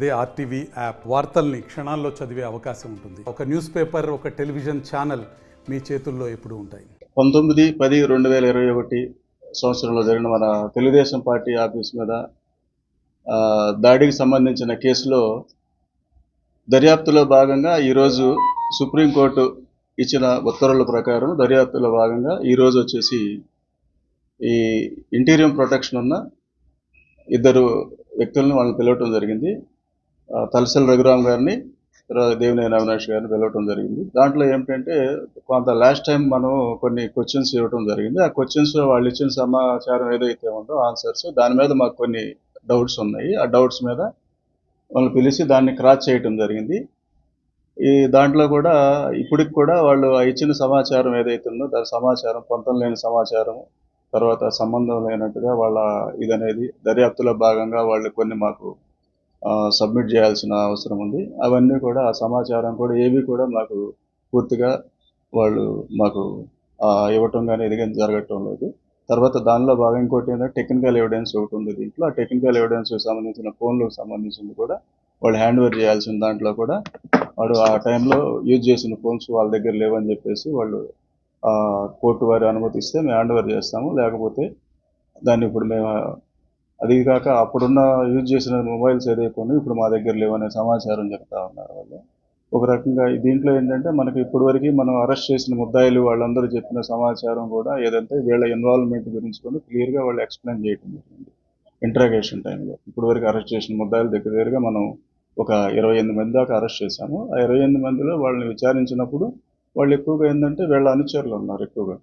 అదే RTV app వార్తల్ని క్షణాల్లో చదివే అవకాశం ఉంటుంది. ఒక న్యూస్ పేపర్, ఒక టెలివిజన్ ఛానల్ మీ చేతుల్లో ఎప్పుడూ ఉంటాయి. 19/10/2021 సంవత్సరంలో జరిగిన మన తెలుగుదేశం పార్టీ ఆఫీస్ మీద దాడికి సంబంధించిన కేసులో దర్యాప్తులో భాగంగా ఈరోజు సుప్రీంకోర్టు ఇచ్చిన ఉత్తర్వుల ప్రకారం దర్యాప్తులో భాగంగా ఈరోజు వచ్చేసి ఈ ఇంటీరియం ప్రొటెక్షన్ ఉన్న ఇద్దరు వ్యక్తులను వాళ్ళని పిలవటం జరిగింది. తలసల రఘురామ్ గారిని, తర్వాత దేవినేని అవినాష్ గారిని పిలవటం జరిగింది. దాంట్లో ఏమిటంటే కొంత లాస్ట్ టైం మనం కొన్ని క్వశ్చన్స్ ఇవ్వటం జరిగింది. ఆ క్వశ్చన్స్ వాళ్ళు ఇచ్చిన సమాచారం ఏదైతే ఉందో ఆన్సర్స్, దాని మీద మాకు కొన్ని డౌట్స్ ఉన్నాయి. ఆ డౌట్స్ మీద వాళ్ళని పిలిచి దాన్ని క్రాస్ చేయటం జరిగింది. ఈ దాంట్లో కూడా ఇప్పటికి కూడా వాళ్ళు ఇచ్చిన సమాచారం ఏదైతే ఉందో దాని సమాచారం పొంతం లేని సమాచారం, తర్వాత సంబంధం లేనట్టుగా వాళ్ళ ఇదనేది దర్యాప్తులో భాగంగా వాళ్ళు కొన్ని మాకు సబ్మిట్ చేయాల్సిన అవసరం ఉంది. అవన్నీ కూడా ఆ సమాచారం కూడా ఏవి కూడా మాకు పూర్తిగా వాళ్ళు మాకు ఇవ్వటం కానీ ఇది కానీ జరగటం లేదు. తర్వాత దానిలో భాగం ఇంకోటి ఏంటంటే టెక్నికల్ ఎవిడెన్స్ ఒకటి ఉంది. దీంట్లో ఆ టెక్నికల్ ఎవిడెన్స్ సంబంధించిన ఫోన్లకు సంబంధించింది కూడా వాళ్ళు హ్యాండ్ ఓవర్ చేయాల్సిన దాంట్లో కూడా వాడు ఆ టైంలో యూజ్ చేసిన ఫోన్స్ వాళ్ళ దగ్గర లేవని చెప్పేసి వాళ్ళు కోర్టు వారి అనుమతిస్తే మేము హ్యాండ్ ఓవర్ చేస్తాము. లేకపోతే దాన్ని ఇప్పుడు మేము అది కాక అప్పుడున్న యూజ్ చేసిన మొబైల్స్ ఏదైతే ఉన్నాయో ఇప్పుడు మా దగ్గర లేవనే సమాచారం చెప్తా ఉన్నారు వాళ్ళు. ఒక రకంగా దీంట్లో ఏంటంటే మనకి ఇప్పటివరకు మనం అరెస్ట్ చేసిన ముద్దాయిలు వాళ్ళందరూ చెప్పిన సమాచారం కూడా ఏదంటే వీళ్ళ ఇన్వాల్వ్మెంట్ గురించి కూడా క్లియర్గా వాళ్ళు ఎక్స్ప్లెయిన్ చేయడం జరిగింది ఇంట్రాగేషన్ టైంలో. ఇప్పటివరకు అరెస్ట్ చేసిన ముద్దాయిలు దగ్గరగా మనం ఒక 28 మంది దాకా అరెస్ట్ చేశాము. ఆ 28 మందిలో వాళ్ళని విచారించినప్పుడు వాళ్ళు ఎక్కువగా ఏంటంటే వీళ్ళ అనుచరులు ఉన్నారు. ఎక్కువగా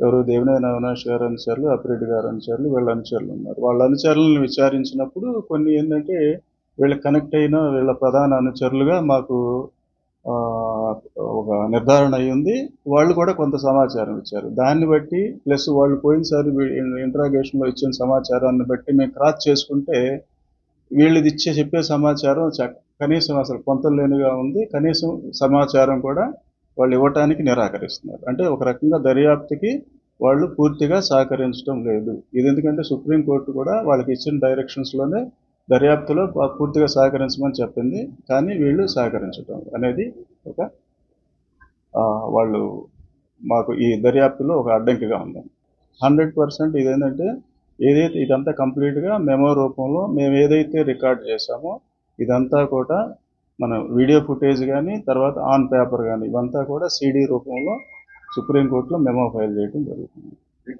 ఎవరు దేవినేని అవినాష్ గారు అనుచరులు, అప్పిరెడ్డి గారు అనుచరులు, వీళ్ళ అనుచరులు ఉన్నారు. వాళ్ళ అనుచరులను విచారించినప్పుడు కొన్ని ఏంటంటే వీళ్ళకి కనెక్ట్ అయిన వీళ్ళ ప్రధాన అనుచరులుగా మాకు ఒక నిర్ధారణ అయ్యింది. వాళ్ళు కూడా కొంత సమాచారం ఇచ్చారు. దాన్ని బట్టి ప్లస్ వాళ్ళు పోయినసారి ఇంట్రాగేషన్లో ఇచ్చిన సమాచారాన్ని బట్టి మేము క్రాస్ చేసుకుంటే వీళ్ళది చెప్పే సమాచారం కనీసం అసలు పొంతలేనిగా ఉంది. కనీసం సమాచారం కూడా వాళ్ళు ఇవ్వటానికి నిరాకరిస్తున్నారు. అంటే ఒక రకంగా దర్యాప్తుకి వాళ్ళు పూర్తిగా సహకరించడం లేదు. ఇది ఎందుకంటే సుప్రీంకోర్టు కూడా వాళ్ళకి ఇచ్చిన డైరెక్షన్స్లోనే దర్యాప్తులో పూర్తిగా సహకరించమని చెప్పింది. కానీ వీళ్ళు సహకరించడం అనేది ఒక వాళ్ళు మాకు ఈ దర్యాప్తులో ఒక అడ్డంకిగా ఉంది. 100% ఇదేంటంటే ఏదైతే ఇదంతా కంప్లీట్గా మెమో రూపంలో మేము ఏదైతే రికార్డ్ చేశామో ఇదంతా కూడా మన వీడియో ఫుటేజ్ కానీ తర్వాత ఆన్ పేపర్ కానీ ఇవంతా కూడా సిడి రూపంలో సుప్రీంకోర్టులో మెమో ఫైల్ చేయడం జరుగుతుంది.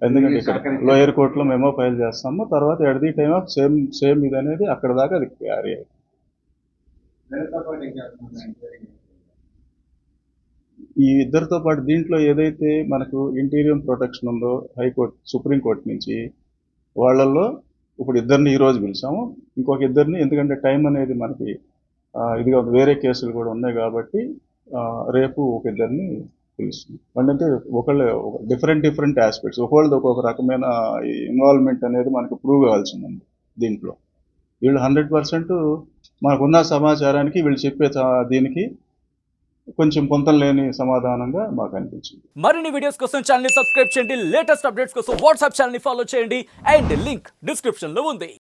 ఎందుకంటే ఇక్కడ లోయర్ కోర్టులో మెమో ఫైల్ చేస్తాము. తర్వాత at the time of same ఇది అనేది అక్కడ దాకా అది క్యారీ అయ్యింది. ఈ ఇద్దరితో పాటు దీంట్లో ఏదైతే మనకు ఇంటీరియం ప్రొటెక్షన్ ఉందో హైకోర్టు సుప్రీంకోర్టు నుంచి వాళ్ళల్లో ఇప్పుడు ఇద్దరిని ఈరోజు పిలిచాము. ఇంకొక ఇద్దరిని ఎందుకంటే టైం అనేది మనకి ఇదిగా వేరే కేసులు కూడా ఉన్నాయి కాబట్టి రేపు ఒక ఇద్దరిని పిలుస్తుంది. అంటే ఒకళ్ళు డిఫరెంట్ ఆస్పెక్ట్స్ ఒకళ్ళది ఒక్కొక్క రకమైన ఇన్వాల్వ్మెంట్ అనేది మనకు ప్రూవ్ కావాల్సింది ఉంది. దీంట్లో వీళ్ళు 100% మనకున్న సమాచారానికి వీళ్ళు చెప్పే దీనికి కొంచెం పొంతం లేని సమాధానంగా మాకు అనిపించింది. మరిన్ని వీడియోస్ కోసం ఛానల్ ని సబ్స్క్రైబ్ చేయండి. లేటెస్ట్ అప్డేట్స్ కోసం వాట్సాప్ ఛానల్ ని ఫాలో చేయండి. అండ్ లింక్ డిస్క్రిప్షన్ లో ఉంది.